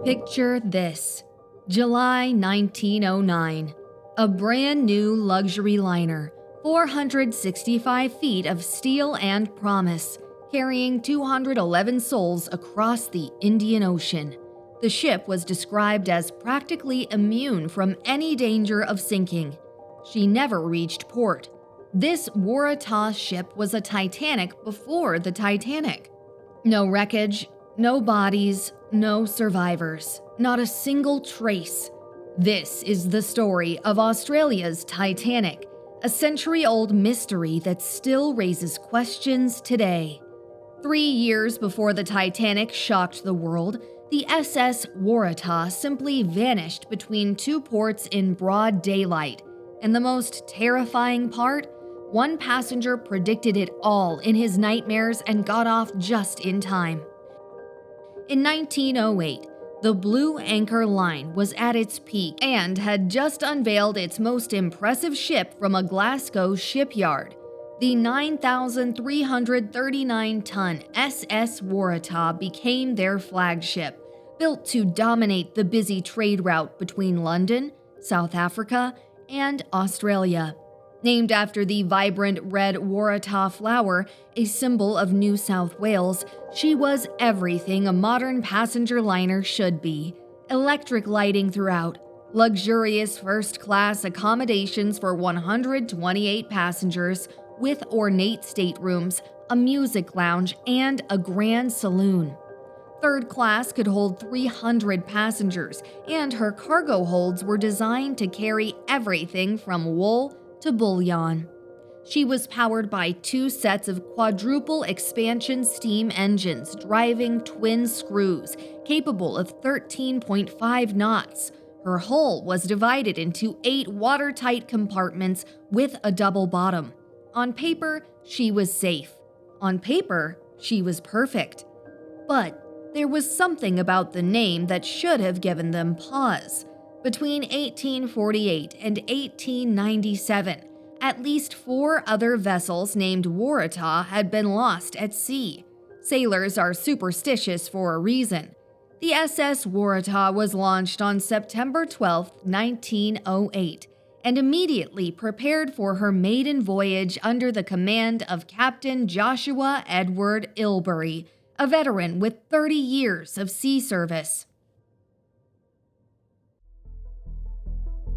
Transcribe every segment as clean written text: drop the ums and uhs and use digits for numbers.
Picture this. July 1909. A brand new luxury liner, 465 feet of steel and promise, carrying 211 souls across the Indian Ocean. The ship was described as practically immune from any danger of sinking. She never reached port. This Waratah ship was a Titanic before the Titanic. No wreckage, no bodies, no survivors, not a single trace. This is the story of Australia's Titanic, a century-old mystery that still raises questions today. 3 years before the Titanic shocked the world, the SS Waratah simply vanished between two ports in broad daylight. And the most terrifying part? One passenger predicted it all in his nightmares and got off just in time. In 1908, the Blue Anchor Line was at its peak and had just unveiled its most impressive ship from a Glasgow shipyard. The 9,339-ton SS Waratah became their flagship, built to dominate the busy trade route between London, South Africa, and Australia. Named after the vibrant red Waratah flower, a symbol of New South Wales, she was everything a modern passenger liner should be. Electric lighting throughout, luxurious first-class accommodations for 128 passengers, with ornate staterooms, a music lounge, and a grand saloon. Third class could hold 300 passengers, and her cargo holds were designed to carry everything from wool to bullion. She was powered by 2 sets of quadruple expansion steam engines driving twin screws, capable of 13.5 knots. Her hull was divided into 8 watertight compartments with a double bottom. On paper, she was safe. On paper, she was perfect. But there was something about the name that should have given them pause. Between 1848 and 1897, at least 4 other vessels named Waratah had been lost at sea. Sailors are superstitious for a reason. The SS Waratah was launched on September 12, 1908, and immediately prepared for her maiden voyage under the command of Captain Joshua Edward Ilbery, a veteran with 30 years of sea service.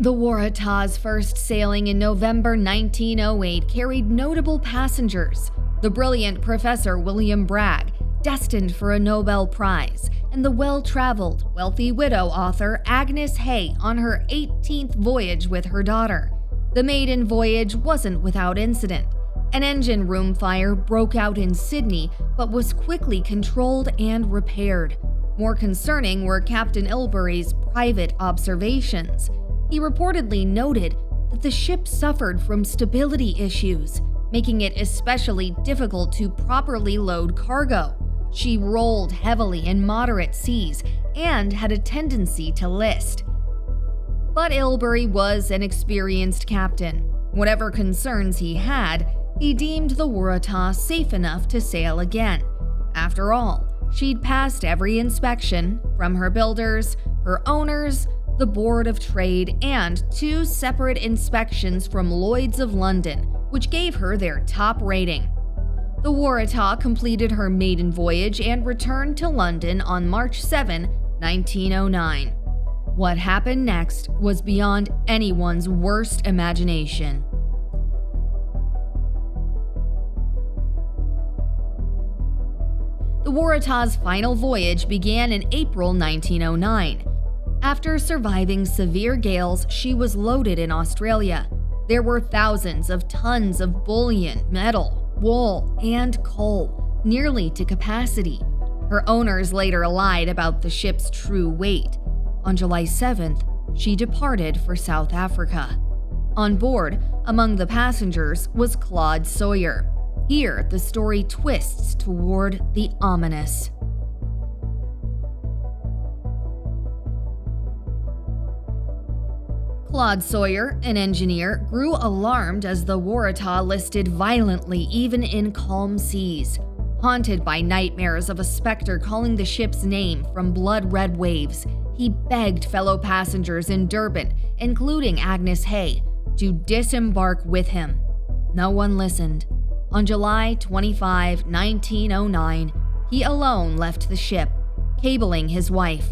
The Waratah's first sailing in November 1908 carried notable passengers: the brilliant Professor William Bragg, destined for a Nobel Prize, and the well-traveled, wealthy widow author Agnes Hay on her 18th voyage with her daughter. The maiden voyage wasn't without incident. An engine room fire broke out in Sydney, but was quickly controlled and repaired. More concerning were Captain Ilbery's private observations. He reportedly noted that the ship suffered from stability issues, making it especially difficult to properly load cargo. She rolled heavily in moderate seas and had a tendency to list. But Ilbery was an experienced captain. Whatever concerns he had, he deemed the Waratah safe enough to sail again. After all, she'd passed every inspection, from her builders, her owners, the Board of Trade, and 2 separate inspections from Lloyd's of London, which gave her their top rating. The Waratah completed her maiden voyage and returned to London on March 7, 1909. What happened next was beyond anyone's worst imagination. The Waratah's final voyage began in April 1909. After surviving severe gales, she was loaded in Australia. There were thousands of tons of bullion, metal, wool, and coal, nearly to capacity. Her owners later lied about the ship's true weight. On July 7th, she departed for South Africa. On board, among the passengers, was Claude Sawyer. Here, the story twists toward the ominous. Claude Sawyer, an engineer, grew alarmed as the Waratah listed violently even in calm seas. Haunted by nightmares of a specter calling the ship's name from blood-red waves, he begged fellow passengers in Durban, including Agnes Hay, to disembark with him. No one listened. On July 25, 1909, he alone left the ship, cabling his wife,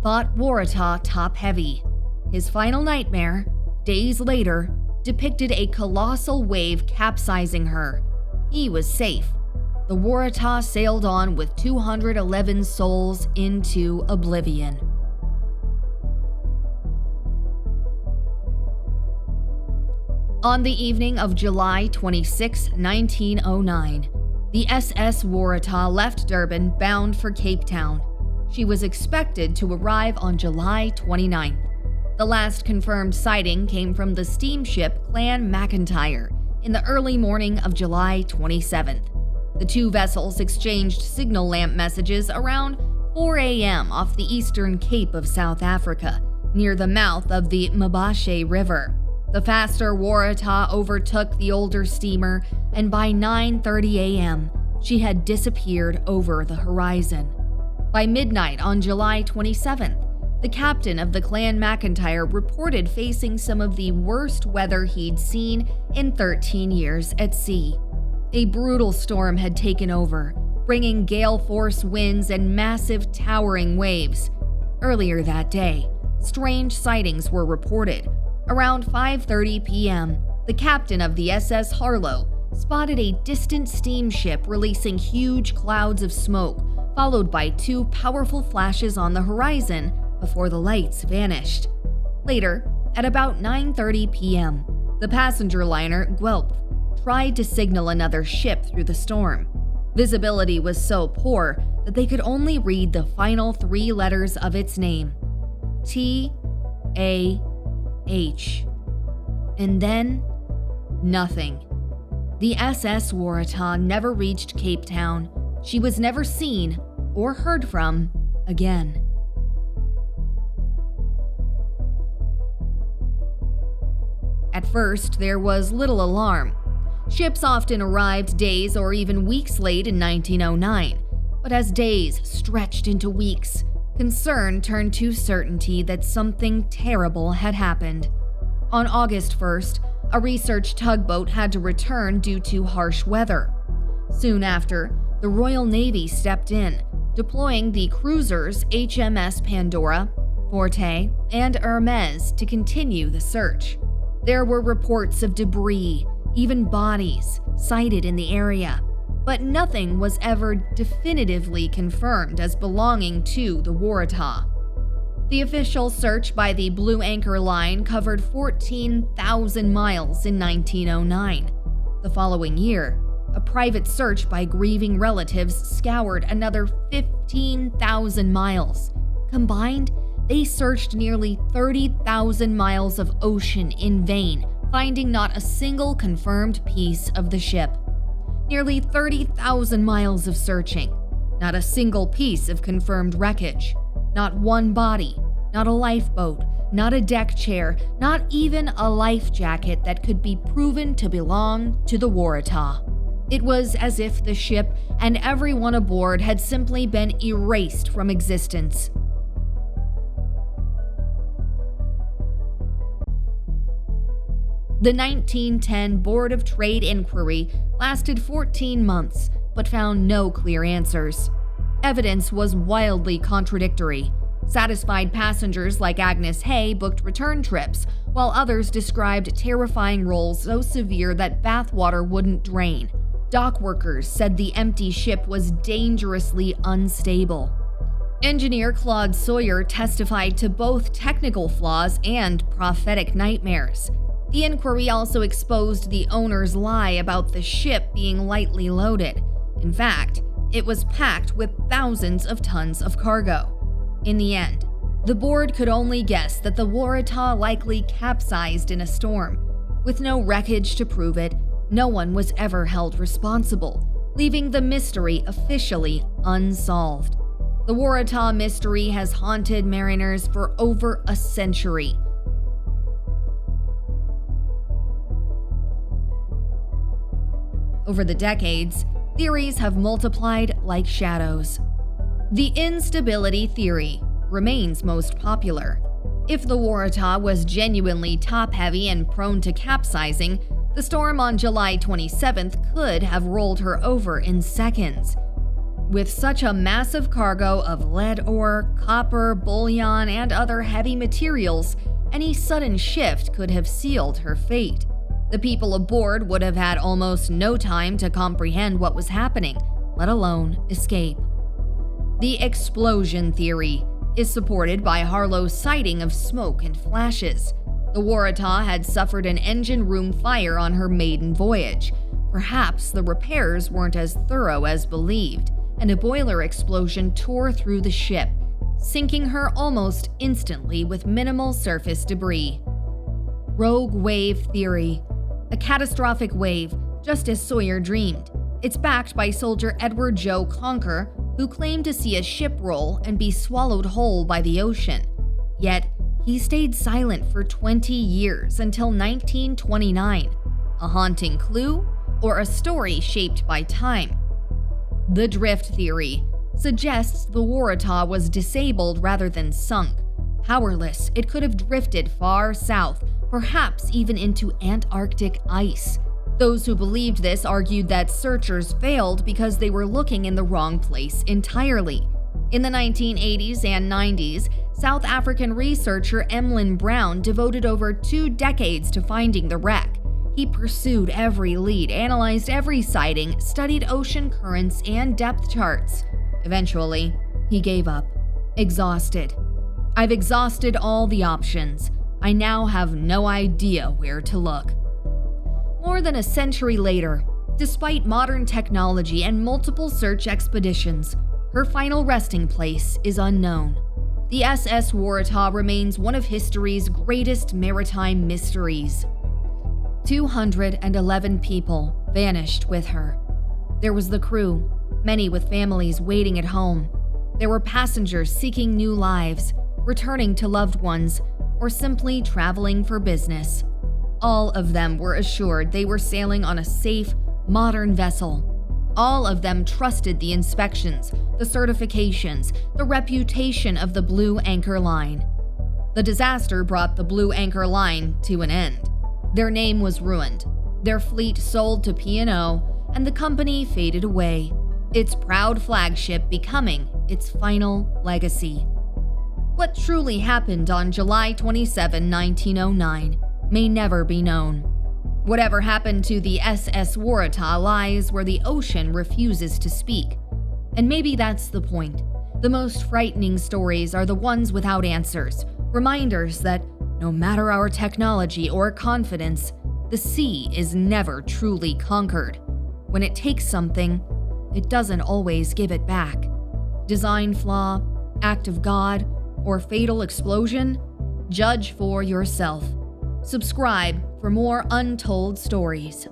thought Waratah top-heavy. His final nightmare, days later, depicted a colossal wave capsizing her. He was safe. The Waratah sailed on with 211 souls into oblivion. On the evening of July 26, 1909, the SS Waratah left Durban bound for Cape Town. She was expected to arrive on July 29th. The last confirmed sighting came from the steamship Clan MacIntyre in the early morning of July 27th. The two vessels exchanged signal lamp messages around 4 a.m. off the eastern Cape of South Africa, near the mouth of the Mabashe River. The faster Waratah overtook the older steamer, and by 9:30 a.m., she had disappeared over the horizon. By midnight on July 27th, the captain of the Clan MacIntyre reported facing some of the worst weather he'd seen in 13 years at sea. A brutal storm had taken over, bringing gale-force winds and massive towering waves. Earlier that day, strange sightings were reported. Around 5:30 p.m., the captain of the SS Harlow spotted a distant steamship releasing huge clouds of smoke, followed by two powerful flashes on the horizon before the lights vanished. Later, at about 9:30 p.m., the passenger liner Guelph tried to signal another ship through the storm. Visibility was so poor that they could only read the final three letters of its name, T-A-H. And then, nothing. The SS Waratah never reached Cape Town. She was never seen or heard from again. At first, there was little alarm. Ships often arrived days or even weeks late in 1909, but as days stretched into weeks, concern turned to certainty that something terrible had happened. On August 1st, a research tugboat had to return due to harsh weather. Soon after, the Royal Navy stepped in, deploying the cruisers HMS Pandora, Forte, and Hermes to continue the search. There were reports of debris, even bodies, sighted in the area, but nothing was ever definitively confirmed as belonging to the Waratah. The official search by the Blue Anchor Line covered 14,000 miles in 1909. The following year, a private search by grieving relatives scoured another 15,000 miles. Combined, they searched nearly 30,000 miles of ocean in vain, finding not a single confirmed piece of the ship. Nearly 30,000 miles of searching, not a single piece of confirmed wreckage, not one body, not a lifeboat, not a deck chair, not even a life jacket that could be proven to belong to the Waratah. It was as if the ship and everyone aboard had simply been erased from existence. The 1910 Board of Trade inquiry lasted 14 months, but found no clear answers. Evidence was wildly contradictory. Satisfied passengers like Agnes Hay booked return trips, while others described terrifying rolls so severe that bathwater wouldn't drain. Dock workers said the empty ship was dangerously unstable. Engineer Claude Sawyer testified to both technical flaws and prophetic nightmares. The inquiry also exposed the owner's lie about the ship being lightly loaded. In fact, it was packed with thousands of tons of cargo. In the end, the board could only guess that the Waratah likely capsized in a storm. With no wreckage to prove it, no one was ever held responsible, leaving the mystery officially unsolved. The Waratah mystery has haunted mariners for over a century. Over the decades, theories have multiplied like shadows. The instability theory remains most popular. If the Waratah was genuinely top-heavy and prone to capsizing, the storm on July 27th could have rolled her over in seconds. With such a massive cargo of lead ore, copper, bullion, and other heavy materials, any sudden shift could have sealed her fate. The people aboard would have had almost no time to comprehend what was happening, let alone escape. The explosion theory is supported by Harlow's sighting of smoke and flashes. The Waratah had suffered an engine room fire on her maiden voyage. Perhaps the repairs weren't as thorough as believed, and a boiler explosion tore through the ship, sinking her almost instantly with minimal surface debris. Rogue wave theory. A catastrophic wave, just as Sawyer dreamed. It's backed by soldier Edward Joe Conker, who claimed to see a ship roll and be swallowed whole by the ocean. Yet, he stayed silent for 20 years until 1929. A haunting clue or a story shaped by time? The drift theory suggests the Waratah was disabled rather than sunk. Powerless, it could have drifted far south, perhaps even into Antarctic ice. Those who believed this argued that searchers failed because they were looking in the wrong place entirely. In the 1980s and 90s, South African researcher Emlyn Brown devoted over 2 decades to finding the wreck. He pursued every lead, analyzed every sighting, studied ocean currents and depth charts. Eventually, he gave up, exhausted. "I've exhausted all the options. I now have no idea where to look." More than a century later, despite modern technology and multiple search expeditions, her final resting place is unknown. The SS Waratah remains one of history's greatest maritime mysteries. 211 people vanished with her. There was the crew, many with families waiting at home. There were passengers seeking new lives, returning to loved ones, or simply traveling for business. All of them were assured they were sailing on a safe, modern vessel. All of them trusted the inspections, the certifications, the reputation of the Blue Anchor Line. The disaster brought the Blue Anchor Line to an end. Their name was ruined, their fleet sold to P&O, and the company faded away, its proud flagship becoming its final legacy. What truly happened on July 27, 1909, may never be known. Whatever happened to the SS Waratah lies where the ocean refuses to speak. And maybe that's the point. The most frightening stories are the ones without answers, reminders that no matter our technology or confidence, the sea is never truly conquered. When it takes something, it doesn't always give it back. Design flaw, act of God, or fatal explosion? Judge for yourself. Subscribe for more untold stories.